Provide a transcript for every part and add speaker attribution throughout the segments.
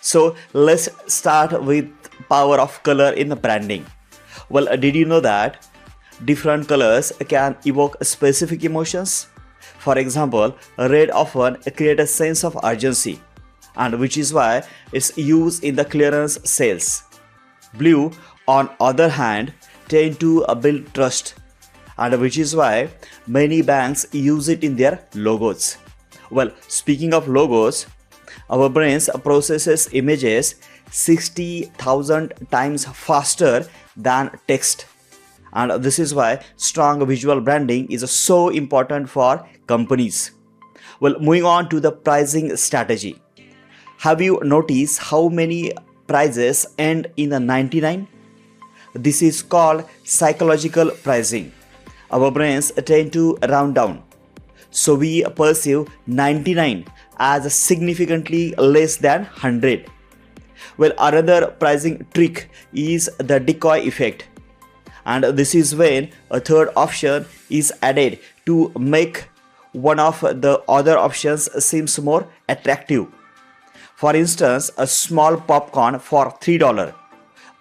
Speaker 1: So let's start with power of color in the branding. Well, did you know that different colors can evoke specific emotions? For example, red often creates a sense of urgency, and which is why it's used in the clearance sales. Blue, on other hand, tend to build trust, and which is why many banks use it in their logos. Well, speaking of logos, our brains processes images 60,000 times faster than text, and this is why strong visual branding is so important for companies. Well, moving on to the pricing strategy. Have you noticed how many prices end in the 99? This is called psychological pricing. Our brains tend to round down, so we perceive 99 as significantly less than 100. Well, another pricing trick is the decoy effect, and this is when a third option is added to make one of the other options seems more attractive. For instance, a small popcorn for $3,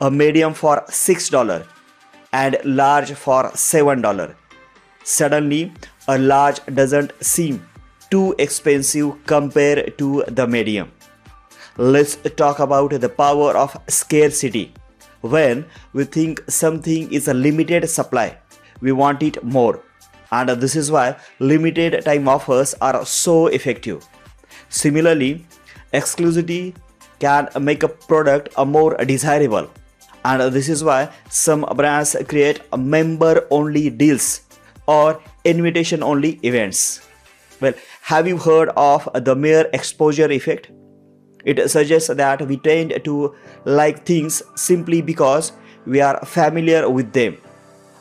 Speaker 1: a medium for $6, and large for $7. Suddenly, a large doesn't seem too expensive compared to the medium. Let's talk about the power of scarcity. When we think something is a limited supply, we want it more. And this is why limited time offers are so effective. Similarly, exclusivity can make a product a more desirable. And this is why some brands create member only deals or invitation only events. Well, have you heard of the mere exposure effect? It suggests that we tend to like things simply because we are familiar with them.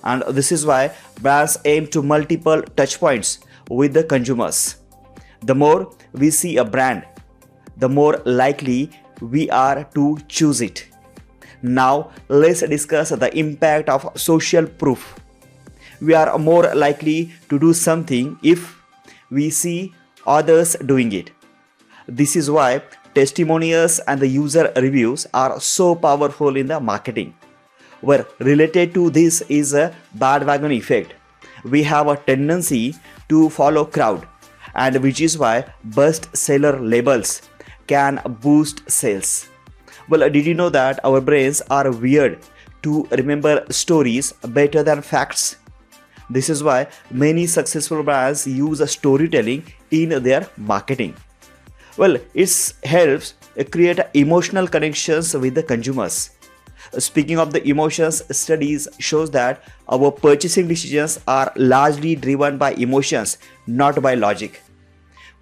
Speaker 1: And this is why brands aim to multiple touch points with the consumers. The more we see a brand, the more likely we are to choose it. Now, let's discuss the impact of social proof. We are more likely to do something if we see others doing it. This is why testimonials and the user reviews are so powerful in the marketing. Where related to this is a bandwagon effect. We have a tendency to follow crowd, and which is why bestseller labels can boost sales. Well, did you know that our brains are weird to remember stories better than facts? This is why many successful brands use storytelling in their marketing. Well, it helps create emotional connections with the consumers. Speaking of the emotions, studies shows that our purchasing decisions are largely driven by emotions, not by logic.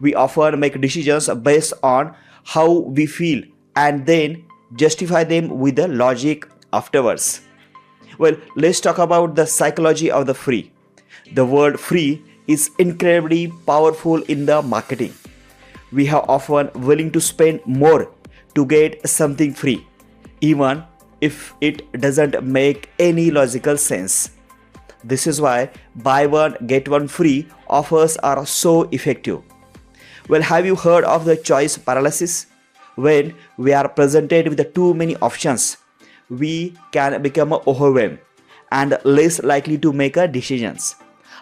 Speaker 1: We often make decisions based on how we feel and then justify them with the logic afterwards. Well, let's talk about the psychology of the free. The word free is incredibly powerful in the marketing. We are often willing to spend more to get something free, even if it doesn't make any logical sense. This is why buy one get one free offers are so effective. Well, have you heard of the choice paralysis? When we are presented with too many options, we can become overwhelmed and less likely to make decisions.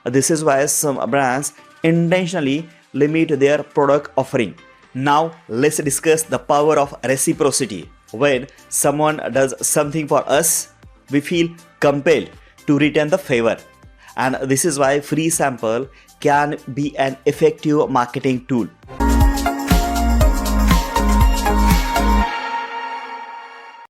Speaker 1: This is why some brands intentionally limit their product offering. Now, let's discuss the power of reciprocity. When someone does something for us, we feel compelled to return the favor. And this is why free sample can be an effective marketing tool.